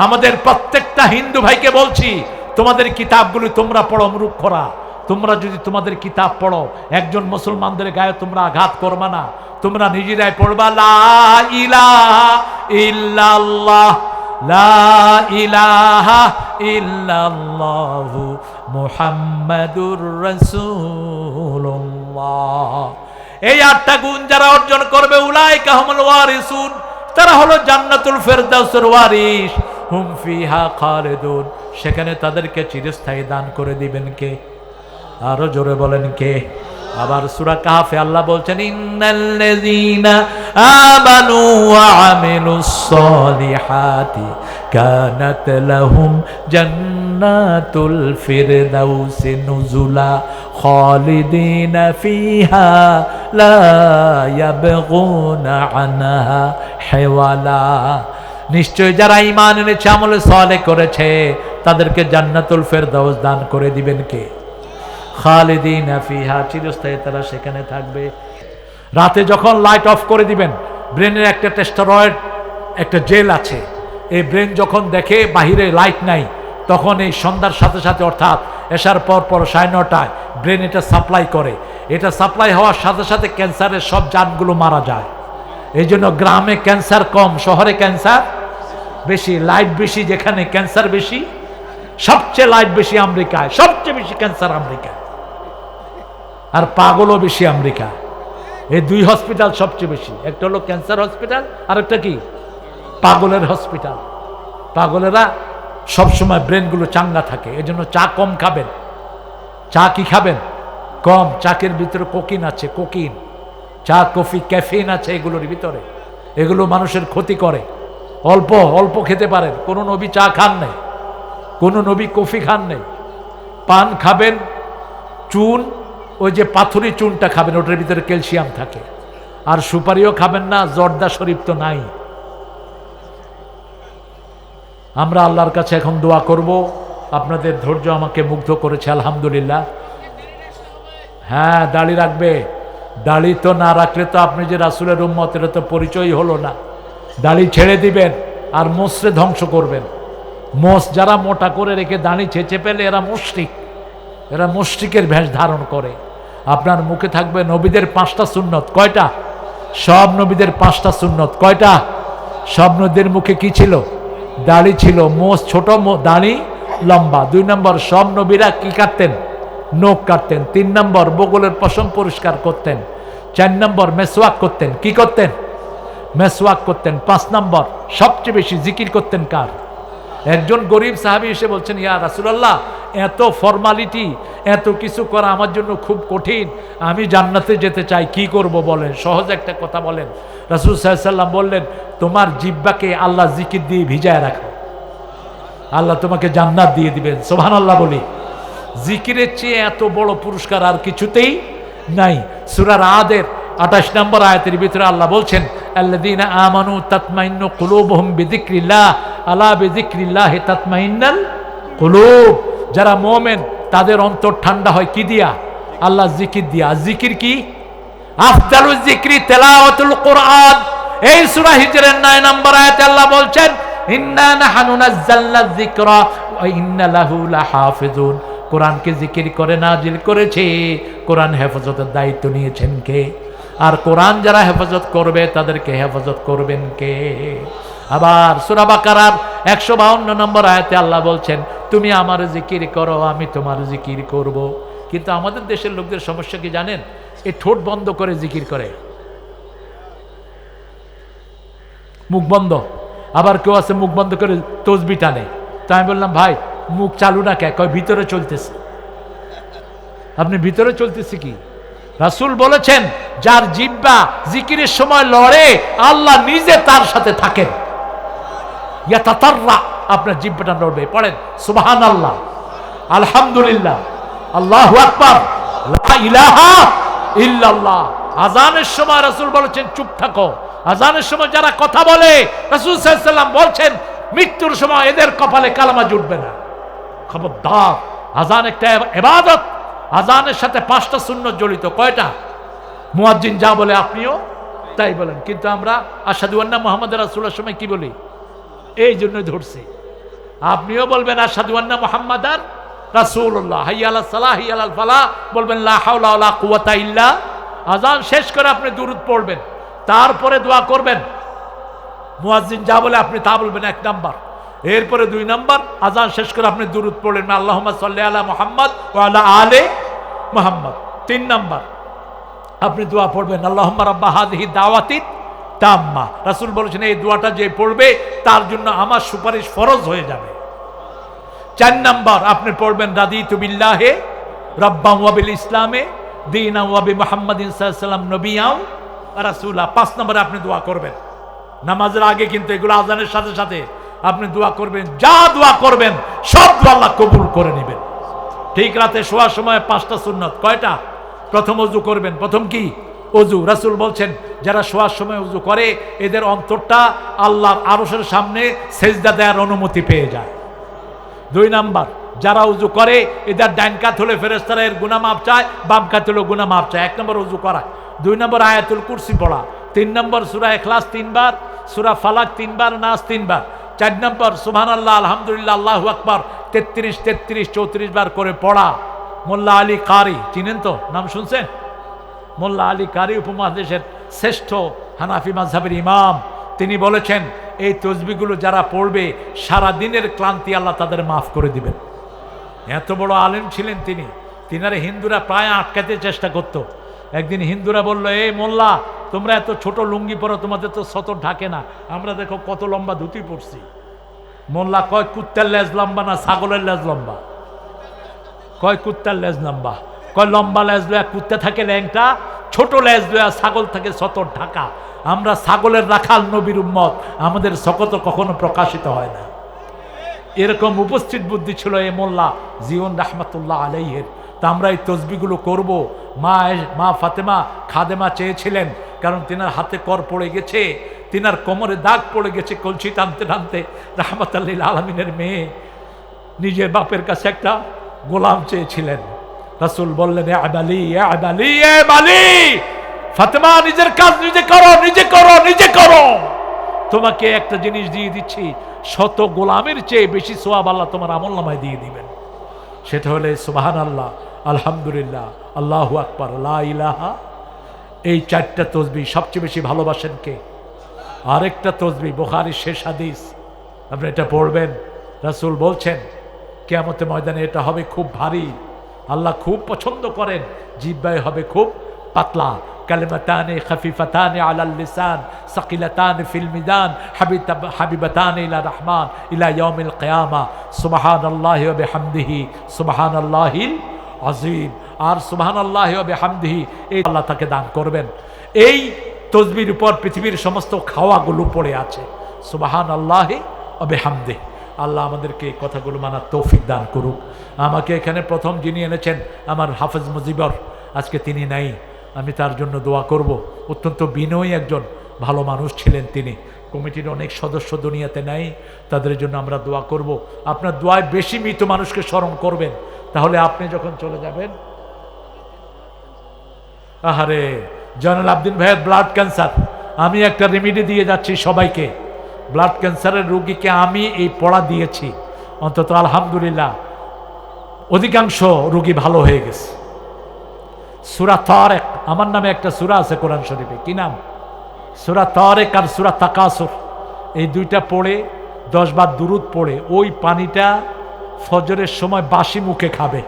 আমাদের প্রত্যেকটা হিন্দু ভাইকে বলছি, তোমাদের কিতাবগুলি তোমরা পড়ো মূর্খরা। তোমরা যদি তোমাদের কিতাব পড়ো, একজন মুসলমানদের গায়ে তোমরা আঘাত করবা না। তোমরা নিজেরাই পড়বা লা ইলাহা ইল্লাল্লাহ, লা ইলাহা ইল্লাল্লাহু মুহাম্মাদুর রাসূলুল্লাহ। এই 8টা গুণ যারা অর্জন করবে, উলাইকা হুমুল ওয়ারিসুন, তারা হলো জান্নাতুল ফেরদাউসের ওয়ারিস। হুম ফিহা খালিদুন, সেখানে তাদেরকে চিরস্থায়ী দান করে দিবেন কে? আরো জোরে বলেন কে? আবার সূরা কাহফে আল্লাহ বলছেন, ইন্নাল্লাযীনা আমানু ওয়া আমিলুস সলিহাতি কানাত লাহুম জান্নাতুল ফিরদাউসি নুজুলা খালিদিনা ফিহা লা ইয়াবগুনা আনহা হিওয়ালা। নিশ্চয় যারা ঈমান এনেছে, আমলে সালেহ করেছে, তাদেরকে জান্নাতুল ফেরদাউস দান করে দিবেন কে? খালিদিনা ফিহা, চিরস্থায়ী তারা সেখানে থাকবে। রাতে যখন লাইট অফ করে দিবেন, ব্রেনের একটা টেস্টোরয়েড একটা জেল আছে, এই ব্রেন যখন দেখে বাহিরে লাইট নাই, তখন এই সন্ধ্যার সাথে সাথে অর্থাৎ এশার পর 9:30 ব্রেন এটা সাপ্লাই করে। এটা সাপ্লাই হওয়ার সাথে সাথে ক্যান্সারের সব জানগুলো মারা যায়। এই জন্য গ্রামে ক্যান্সার কম, শহরে ক্যান্সার বেশি। লাইট বেশি যেখানে, ক্যান্সার বেশি। সবচেয়ে লাইট বেশি আমেরিকায়, সবচেয়ে বেশি ক্যান্সার আমেরিকায়, আর পাগলও বেশি আমেরিকা। এই 2 হসপিটাল সবচেয়ে বেশি, একটা হলো ক্যান্সার হসপিটাল, আর একটা কি পাগলের হসপিটাল। পাগলেরা সবসময় ব্রেনগুলো চাঙ্গা থাকে। এই জন্য চা কম খাবেন। চা কি খাবেন? কম। চাকের ভিতরে কোকিন আছে, কোকিন। চা কফি ক্যাফিন আছে এগুলোর ভিতরে, এগুলো মানুষের ক্ষতি করে। অল্প অল্প খেতে পারেন। কোন নবী চা খান নাই, কোন নবী কফি খান নাই। পান খাবেন, চুন, ওই যে পাথরি চুনটা খাবেন, ওটার ভিতরে ক্যালসিয়াম থাকে। আর সুপারিও খাবেন না, জর্দা শরীফ তো নাই। আমরা আল্লাহর কাছে এখন দোয়া করব। আপনাদের ধৈর্য আমাকে মুগ্ধ করেছে, আলহামদুলিল্লাহ। হ্যাঁ, দাড়ি রাখবে। দাড়ি তো না রাখলে তো আপনি যে রাসূলের উম্মত, এটা তো পরিচয় হলো না। দাড়ি ছেড়ে দিবেন আর মোষরে ধ্বংস করবেন। মোষ যারা মোটা করে রেখে দাড়ি ছেঁচে পেলে, এরা মুশরিক। এরা মুশরিকের ভেষ ধারণ করে। আপনার মুখে থাকবে নবীদের 5টা সুন্নত। কয়টা? সব নবীদের 5টা সুন্নত। কয়টা? সব নবীদের মুখে কি ছিল? দাড়ি ছিল। মোষ ছোট, দাড়ি লম্বা। 2 নম্বর, সব নবীরা কি কাটতেন? নখ কাটতেন। 3 নম্বর, বগলের পশম পরিষ্কার করতেন। 4 নম্বর, মেসওয়াক করতেন। কি করতেন? মেসওয়াক করতেন। 5 নম্বর, সবচেয়ে বেশি জিকির করতেন কার? একজন গরিব সাহাবী এসে বলছেন, ইয়া রাসূলুল্লাহ, এত ফর্মালিটি, এত কিছু করা আমার জন্য খুব কঠিন। আমি জান্নাতে যেতে চাই, কি করব বলেন? সহজ একটা কথা বলেন। রাসূল সাল্লাল্লাহু আলাইহি ওয়াসাল্লাম বললেন, তোমার জিহ্বাকে আল্লাহ জিকির দিয়ে ভিজায় রাখো, আল্লাহ তোমাকে জান্নাত দিয়ে দিবেন। সুবহানাল্লাহ বলি। জিকিরের চেয়ে এত বড় পুরস্কার আর কিছুতেই নাই। সূরা রাদের 28 নম্বর আয়াতের ভিতরে আল্লাহ বলছেন, আল্লাযীনা আমানু তাতমাইন্নু কুলুবুহুম বিযিকরিল্লাহ, আলা বিযিকরিল্লাহি তাতমাইন্নাল কুলুব। যারা মুমিন তাদের অন্তর ঠান্ডা হয় কি দিয়া? আল্লাহ জিকির দিয়া। জিকির কি? আফদালুজ জিকরি তিলাওয়াতুল কোরআন। এই সূরা হিজরের 9 নম্বর আয়াতে আল্লাহ বলছেন, ইন্না নাহনু নাযালনা যিকরা ওয়া ইন্না লাহু লাহাফিজুন। কোরআনকে জিকির করে নাজিল করেছে, কোরআন হেফাজতের দায়িত্ব নিয়েছেন কে? আর কোরআন যারা হেফাজত করবে তাদেরকে হেফাজত করবেন কে? আবার সূরা বাকারার 152 নম্বর আয়াতে আল্লাহ বলছেন, তুমি আমার জিকির করো, আমি তোমার জিকির করব। কিন্তু আমাদের দেশের লোকদের সমস্যা কি জানেন? এই ঠোঁট বন্ধ করে জিকির করে, মুখ বন্ধ। আবার কেউ আছে মুখ বন্ধ করে তসবিহ টানে। তো আমি বললাম, ভাই মুখ চালু না কে? কয় ভিতরে চলতেছে। আপনি ভিতরে চলতেছে কি? রাসূল বলেছেন, যার জিহ্বা জিকিরের সময় লড়ে, আল্লাহ নিজে তার সাথে থাকেন। ইয়াতাতাররা, আপনার জিহ্বাটা লড়বে। পড়েন সুবহানাল্লাহ, আলহামদুলিল্লাহ, আল্লাহু আকবার, লা ইলাহা ইল্লাল্লাহ। আজানের সময় রাসূল বলেছেন চুপ থাকো। আজানের সময় যারা কথা বলে, রাসূল সাল্লাল্লাহু আলাইহি ওয়াসাল্লাম বলছেন মৃত্যুর সময় এদের কপালে কালেমা জুটবে না। খবরদার, আজান একটা ইবাদত। আজানের সাথে 5টা সুন্নত জড়িত। কয়টা? মুয়াজ্জিন যা বলে আপনিও তাই বলেন। কিন্তু আমরা আশহাদু আন্না মুহাম্মাদুর রাসূলুল্লাহর সময় কি বলি? এই জন্য ধরছি। আপনিও বলবেন আশহাদু আন্না মুহাম্মাদার রাসূলুল্লাহ, হাইয়া আলাস সালাহ হাইয়া আলাল ফালাহ, বলবেন লা হাওলা ওয়ালা কুওয়াতা ইল্লা। আজান শেষ করে আপনি দুরূদ পড়বেন, তারপরে দোয়া করবেন। মুয়াজ্জিন যা বলে আপনি তা বলবেন, 1 নাম্বার। এরপরে 2 নাম্বার, আজান শেষ করে আপনি দুরূদ পড়লেন, আল্লাহুম্মা সাল্লি আলা মুহাম্মদ ওয়া আলা আলি মুহাম্মদ। 3 নাম্বার, আপনি দোয়া পড়বেন আল্লাহুম্মা রাব্বা হাযিহি দাওয়াতি তাম্মা। রাসূল বলেছেন এই দোয়াটা যে পড়বে তার জন্য আমার সুপারিশ ফরজ হয়ে যাবে। 4 নাম্বার, আপনি পড়বেন রাদিতু বিল্লাহি রাব্বান ওয়া বিল ইসলামে দীনান ওয়া বি মুহাম্মাদিন সাল্লাল্লাহু আলাইহি ওয়াসাল্লাম নবিয়্যান ওয়া রাসূলা। 5 নম্বরে আপনি দোয়া করবেন। নামাজের আগে কিন্তু এগুলো আজানের সাথে সাথে আপনি দোয়া করবেন। যা দোয়া করবেন সব দোয়া আল্লাহ কবুল করে নেবেন। ঠিক রাতে শোয়ার সময় 5টা সুন্নত। কয়টা? প্রথম ওযু করবেন। প্রথম কি? ওযু। রাসূল বলছেন যারা শোয়ার সময় ওযু করে এদের অন্তরটা আল্লাহর আরশের সামনে সেজদা দেওয়ার অনুমতি পেয়ে যায়। 2 নাম্বার, যারা ওযু করে এদের ডান কাত হলে ফেরেশতারা এর গুনাহ মাফ চায়, বাম কাত হলে গুনাহ মাফ চায়। 1 নম্বর ওযু করা। 2 নম্বর আয়াতুল কুরসি পড়া। 3 নম্বর সূরা ইখলাস 3 বার, সূরা ফালাক 3 বার, নাস 3 বার। 4 নম্বর সুবহানাল্লাহ, আলহামদুলিল্লাহ, আল্লাহু আকবার 33, 33, 34 বার করে পড়া। মোল্লা আলী কারি চিনেন তো? নাম শুনছেন? মোল্লা আলী কারি উপমহাদেশের শ্রেষ্ঠ হানাফি মাযহাবের ইমাম। তিনি বলেছেন এই তসবিহগুলো যারা পড়বে সারা দিনের ক্লান্তি আল্লাহ তাদের মাফ করে দিবেন। এত বড় আলেম ছিলেন তিনি। তিনারে হিন্দুরা প্রায় আটকাতে চেষ্টা করত। একদিন হিন্দুরা বলল, এই মোল্লা তোমরা এত ছোট লুঙ্গি পরো, তোমাদের তো সতর ঢাকে না, আমরা দেখো কত লম্বা ধুতি পরছি। মোল্লা কয় কুত্তার লেজ লম্বা না ছাগলের লেজ লম্বা? কয় কুত্তার লেজ লম্বা। কয় লম্বা লেজ লয়া কুত্তা থাকে ল্যাংটা, ছোট লেজ লয়া ছাগল থাকে সতর ঢাকা। আমরা ছাগলের রাখাল নবীর উম্মত, আমাদের শকত কখনো প্রকাশিত হয় না। এরকম উপস্থিত বুদ্ধি ছিল এই মোল্লা জীবন রাহমাতুল্লাহ আলাইহির। তা আমরা এই তসবিহগুলো করব। মা ফাতেমা খাদেমা চেয়েছিলেন, কারণ তিনার হাতে কর পড়ে গেছে, তিনার কোমরে দাগ পড়ে গেছে কলসি টানতে টানতে। রাহমাতুল লিল আলামিনের মেয়ে নিজের বাপের কাছে একটা গোলাম চেয়েছিলেন। রাসূল বললেন, এ আবালি, এ আবালি, এ বালি, ফাতেমা নিজের কাজ নিজে করো, নিজে করো, নিজে করো। তোমাকে একটা জিনিস দিয়ে দিচ্ছি, শত গোলামের চেয়ে বেশি সওয়াব আল্লাহ তোমার আমলনামায় দিয়ে দিবেন। সেটা হলে সুবহানাল্লাহ, আলহামদুলিল্লাহ, আল্লাহু আকবার, লা ইলাহা। এই 4টা তসবিহ সবচেয়ে বেশি ভালোবাসেন কে? আরেকটা তসবিহ বুখারীর শেষ হাদিস, আপনি এটা পড়বেন। রাসূল বলছেন কিয়ামতের ময়দানে এটা হবে খুব ভারী, আল্লাহ খুব পছন্দ করেন। জিহ্বায় হবে খুব পাতলা। কালিমাতানি খাফিফাতানি আলাল লিসান সাকিলাতানি ফিল মিজান হাবিবাতানি ইলা রহমান ইলা ইয়াউমিল কিয়ামা সুবহানাল্লাহি ওয়া বিহামদিহি সুবহানাল্লাহিল আযীম। আর সুবহানাল্লাহি ওয়া বিহামদিহি এই আল্লাহ তাকে দান করবেন। এই তসবির উপর পৃথিবীর সমস্ত খাওয়াগুলো পড়ে আছে। সুবহানাল্লাহি ওয়া বিহামদিহি। আল্লাহ আমাদেরকে এই কথাগুলো মানার তৌফিক দান করুক। আমাকে এখানে প্রথম যিনি এনেছেন আমার হাফেজ মুজিবর, আজকে তিনি নাই, আমি তার জন্য দোয়া করব। অত্যন্ত বিনয়ী একজন ভালো মানুষ ছিলেন তিনি। কমিটির অনেক সদস্য দুনিয়াতে নাই, তাদের জন্য আমরা দোয়া করব। আপনার দোয়ায় বেশি মৃত মানুষকে স্মরণ করবেন, তাহলে আপনি যখন চলে যাবেন। আহারে জয়নুল আবদিন ভাইয়ের ব্লাড ক্যান্সার, আমি একটা রেমেডি দিয়ে যাচ্ছি সবাইকে। ব্লাড ক্যান্সারের রোগীকে আমি এই পড়া দিয়েছি, অন্তত আলহামদুলিল্লাহ অধিকাংশ রোগী ভালো হয়ে গেছে। সূরা তারিক, আমার নামে একটা সূরা আছে কোরআন শরীফে, কি নাম? সূরা তারিক আর সূরা তাকাসুর, এই দুইটা পড়ে 10 বার দুরূদ পড়ে ওই পানিটা ফজরের সময় বাসি মুখে খাবে।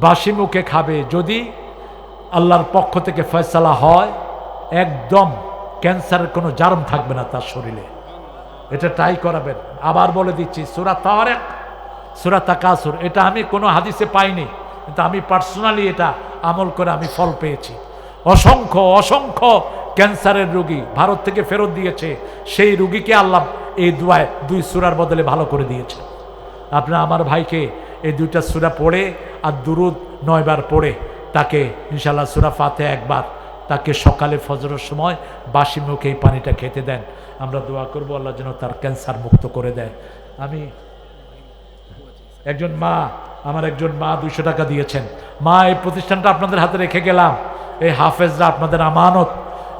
বাসি মুখে খাবে, যদি আল্লাহর পক্ষ থেকে ফয়সালা হয় একদম ক্যান্সারের কোনো জারম থাকবে না তার শরীরে। এটা ট্রাই করাবেন। আবার বলে দিচ্ছি, সূরা তারিক, সূরা তাকাসুর, এটা আমি কোনো হাদিসে পাইনি, কিন্তু আমি পার্সোনালি এটা আমল করে আমি ফল পেয়েছি। অসংখ্য অসংখ্য ক্যান্সারের রোগী ভারত থেকে ফেরত দিয়েছে, সেই রোগীকে আল্লাহ এই দুয়ায় 2 সূরার বদলে ভালো করে দিয়েছে। আপনারা আমার ভাইকে এই 2টা সূরা পড়ে আর দুরূদ 9 বার পড়ে তাকে ইনশাআল্লাহ সূরা ফাতিহা 1 বার তাকে সকালে ফজরের সময় বাসি মুখে এই পানিটা খেতে দেন। আমরা দোয়া করব আল্লাহ যেন তার ক্যান্সার মুক্ত করে দেয়। আমি একজন মা, আমার একজন মা 200 টাকা দিয়েছেন। মা, এই প্রতিষ্ঠানটা আপনাদের হাতে রেখে গেলাম, এই হাফেজরা আপনাদের আমানত।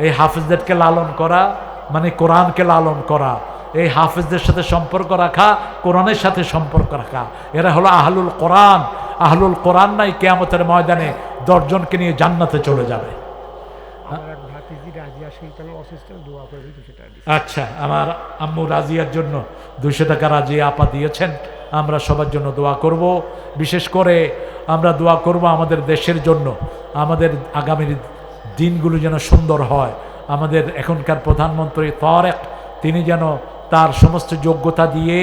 এই হাফেজদেরকে লালন করা মানে কোরআনকে লালন করা, এই হাফেজদের সাথে সম্পর্ক রাখা, কোরআনের সাথে সম্পর্ক রাখা। এরা হলো আহলুল কোরআন। আহলুল কোরআন নাই কিয়ামতের ময়দানে 10 জনকে নিয়ে জান্নাতে চলে যাবে। আচ্ছা, আমার আম্মু রাজিয়ার জন্য 200 টাকা রাজিয়া আপা দিয়েছেন। আমরা সবার জন্য দোয়া করব। বিশেষ করে আমরা দোয়া করব আমাদের দেশের জন্য, আমাদের আগামীর দিনগুলো যেন সুন্দর হয়। আমাদের এখনকার প্রধানমন্ত্রী তারেক, তিনি যেন তার সমস্ত যোগ্যতা দিয়ে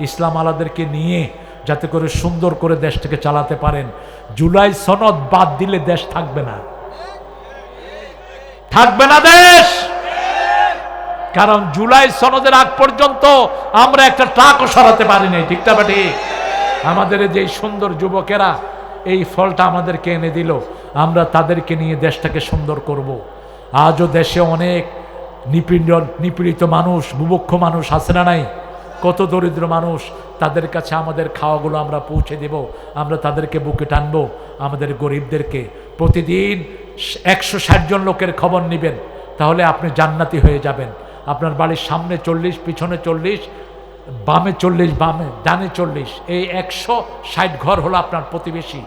ইসলাম আলাদেরকে নিয়ে যাতে করে সুন্দর করে দেশটাকে চালাতে পারেন। জুলাই সনদ বাদ দিলে দেশ থাকবে না, থাকবে না দেশ। কারণ জুলাই সনদের আগ পর্যন্ত আমরা একটা ট্রাকও সরাতে পারিনি, ঠিক না ঠিক? আমাদের যে সুন্দর যুবকেরা এই ফলটা আমাদেরকে এনে দিল, আমরা তাদেরকে নিয়ে দেশটাকে সুন্দর করব। আজও দেশে অনেক নিপীড়িত মানুষ, বুভুক্ষ মানুষ আছে না নাই? কত দরিদ্র মানুষ, তাদের কাছে আমাদের খাওয়াগুলো আমরা পৌঁছে দেব। আমরা তাদেরকে বুকে টানবো। আমাদের গরিবদেরকে প্রতিদিন 160 জন লোকের খবর নেবেন, তাহলে আপনি জান্নাতি হয়ে যাবেন। আপনার বাড়ির সামনে 40, পিছনে 40, বামে 40, বামে ডানে 40, এই 160 ঘর হলো আপনার প্রতিবেশী।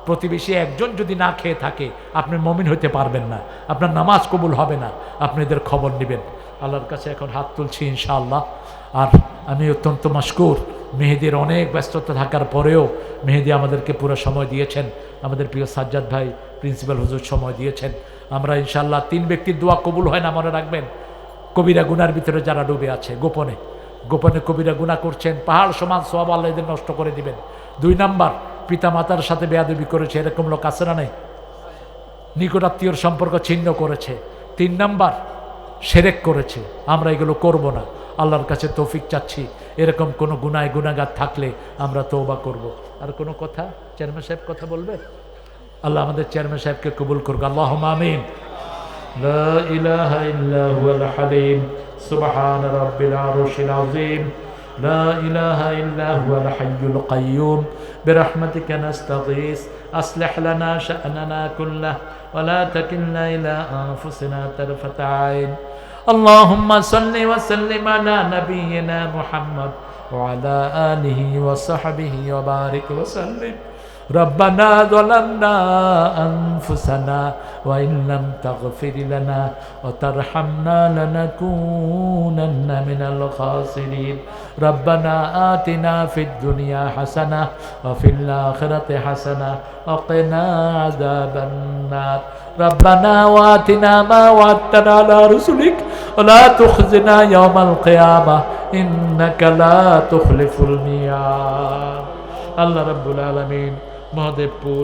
প্রতিবেশী একজন যদি না খেয়ে থাকে, আপনি মুমিন হতে পারবেন না, আপনার নামাজ কবুল হবে না। আপনি এদের খবর নেবেন। আল্লাহর কাছে এখন হাত তুলছি ইনশাআল্লাহ। আর আমি অত্যন্ত মাশকুর, মেহেদির অনেক ব্যস্ততা থাকার পরেও মেহেদি আমাদেরকে পুরো সময় দিয়েছেন। আমাদের প্রিয় সাজ্জাদ ভাই প্রিন্সিপাল হুজুর সময় দিয়েছেন। আমরা ইনশাআল্লাহ 3 ব্যক্তির দোয়া কবুল হয় না, মনে রাখবেন। কবিরা গুনার ভিতরে যারা ডুবে আছে, গোপনে গোপনে কবিরা গুনাহ করছেন, পাহাড় সমান সওয়াব আল্লাহ এদের নষ্ট করে দিবেন। 2 নাম্বার, পিতা মাতার সাথে বেয়াদবি করেছে, এরকম লোক আছে না নাই? নিকটাত্মীয়র সম্পর্ক ছিন্ন করেছে। 3 নাম্বার, শিরক করেছে। আমরা এগুলো করব না। আল্লাহর কাছে তৌফিক চাচ্ছি, এরকম কোনো গুনাহগার থাকলে আমরা তওবা করব। আর কোনো কথা চেয়ারম্যান সাহেব কথা বলবে? আল্লাহ আমাদের চেয়ারম্যান সাহেবকে কবুল করুক, আল্লাহুম্মা আমিন। লা ইলাহা ইল্লা হুয়াল হালিম সুবহান রাব্বিল আরশিল আযীম। لا إله إلا هو الحي القيوم برحمتك نستغيث أصلح لنا شأننا كله ولا تكلنا إلى أنفسنا طرفة عين. اللهم صل وسلم على نبينا محمد وعلى آله وصحبه وبارك وسلم. ربنا ظلمنا أنفسنا وإن لم تغفر لنا وترحمنا لنكونن من الخاسرين. ربنا آتنا في الدنيا حسنة وفي الآخرة حسنة وقنا عذاب النار. ربنا وآتنا ما وعدتنا على رسلك ولا تخزنا يوم القيامة إنك لا تخلف الميعاد. الله رب العالمين মহাদেবপুর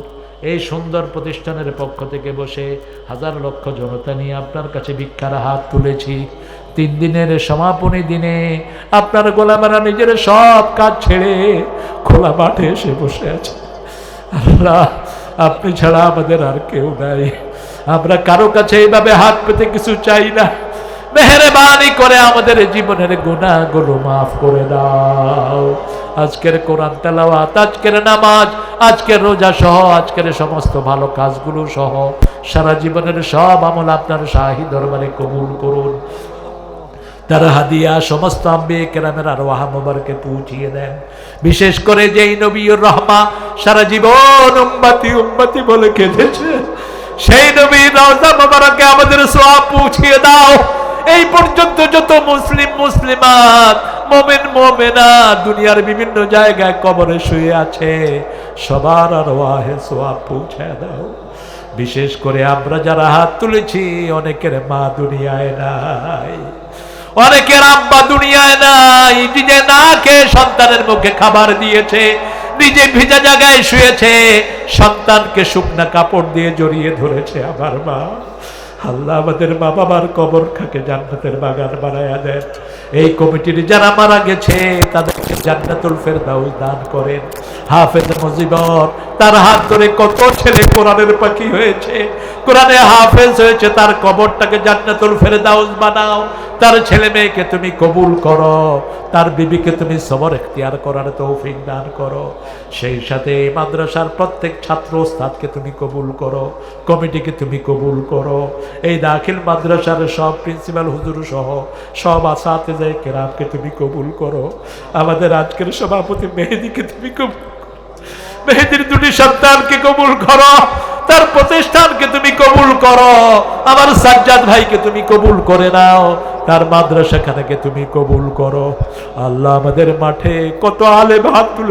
এই সুন্দর প্রতিষ্ঠানের পক্ষ থেকে বসে হাজার লক্ষ জনতা নিয়ে আপনার কাছে ভিক্ষার হাত তুলেছি। 3 দিনের সমাপনী দিনে আপনার গোলামেরা নিজের সব কাজ ছেড়ে খোলা মাঠে এসে বসে আছে। আল্লাহ, আপনি ছাড়া আমাদের আর কেউ নাই। আমরা কারো কাছে এইভাবে হাত পেতে কিছু চাই না। মেহেরবানি করে আমাদের জীবনের গুনাহগুলো মাফ করে দাও। আজকের কোরআন তেলাওয়াত, আজকের নামাজ, আজকের রোজা সহ আজকের সমস্ত ভালো কাজগুলো সহ সারা জীবনের সব আমল আপনার শাহী দরবারে কবুল করুন। তার হাদিয়া সমস্ত আম্বিয়ে কেরামের আরওয়াহ মুবারকে পৌঁছিয়ে দেন। বিশেষ করে যেই নবীর রহমা সারা জীবন উম্মতি উম্মতি বলে কেঁদেছে, সেই নবীর রওজা মুবারকে আমাদের সওয়াব পৌঁছিয়ে দাও। এই পর্যন্ত যত মুসলিম মুসলিমাত মুমিন মুমিনাত দুনিয়ার বিভিন্ন জায়গায় কবরে শুয়ে আছে, সবার আরওয়াহে সওয়াব পৌঁছায় দাও। বিশেষ করে আমরা যারা হাত তুলেছি, অনেকের মা দুনিয়ায় নাই, অনেকের আব্বা দুনিয়ায় নাই, নিজে না খেয়ে সন্তানের মুখে খাবার দিয়েছে, নিজে ভিজা জায়গায় শুয়েছে, সন্তানকে শুকনা কাপড় দিয়ে জড়িয়ে ধরেছে। আমার মা, আল্লাহ আমাদের মা বাবার কবর খাকে জান্নাতের বাগান বানায়া দেন। এই কমিটির যারা মারা গেছে তাদেরকে জান্নাতুল ফেরদাউস দান করেন। হাফেজ মুজিবর, তার হাত ধরে কত ছেলে কোরআনের পাখি হয়েছে, কোরআনে হাফেজ হয়েছে, তার কবরটাকে জান্নাতুল ফেরদাউস বানাও। তার ছেলে মেয়েকে তুমি কবুল করো, তার বিবিকে তুমি সবর এখতিয়ার করার তৌফিক দান করো। সেই সাথে এই মাদ্রাসার প্রত্যেক ছাত্র ওস্তাদকে তুমি কবুল করো, কমিটিকে তুমি কবুল করো। এই দাখিল মাদ্রাসার সব প্রিন্সিপাল হুজুর সহ সব আসাতেজায়ে কেরামকে তুমি কবুল করো। আমাদের আজকের সভাপতি মেহেদীকে তুমি কবুল, মেহেদীর দুটি সন্তানকে কবুল করো, তার প্রতিষ্ঠানকে তুমি কবুল করো। আমার সাজ্জাদ ভাইকে তুমি কবুল করে নাও, তার মাদ্রাসাখানাকে তুমি কবুল করো। আল্লাহ আমাদের মাঠে কত আলেম হাত তুলে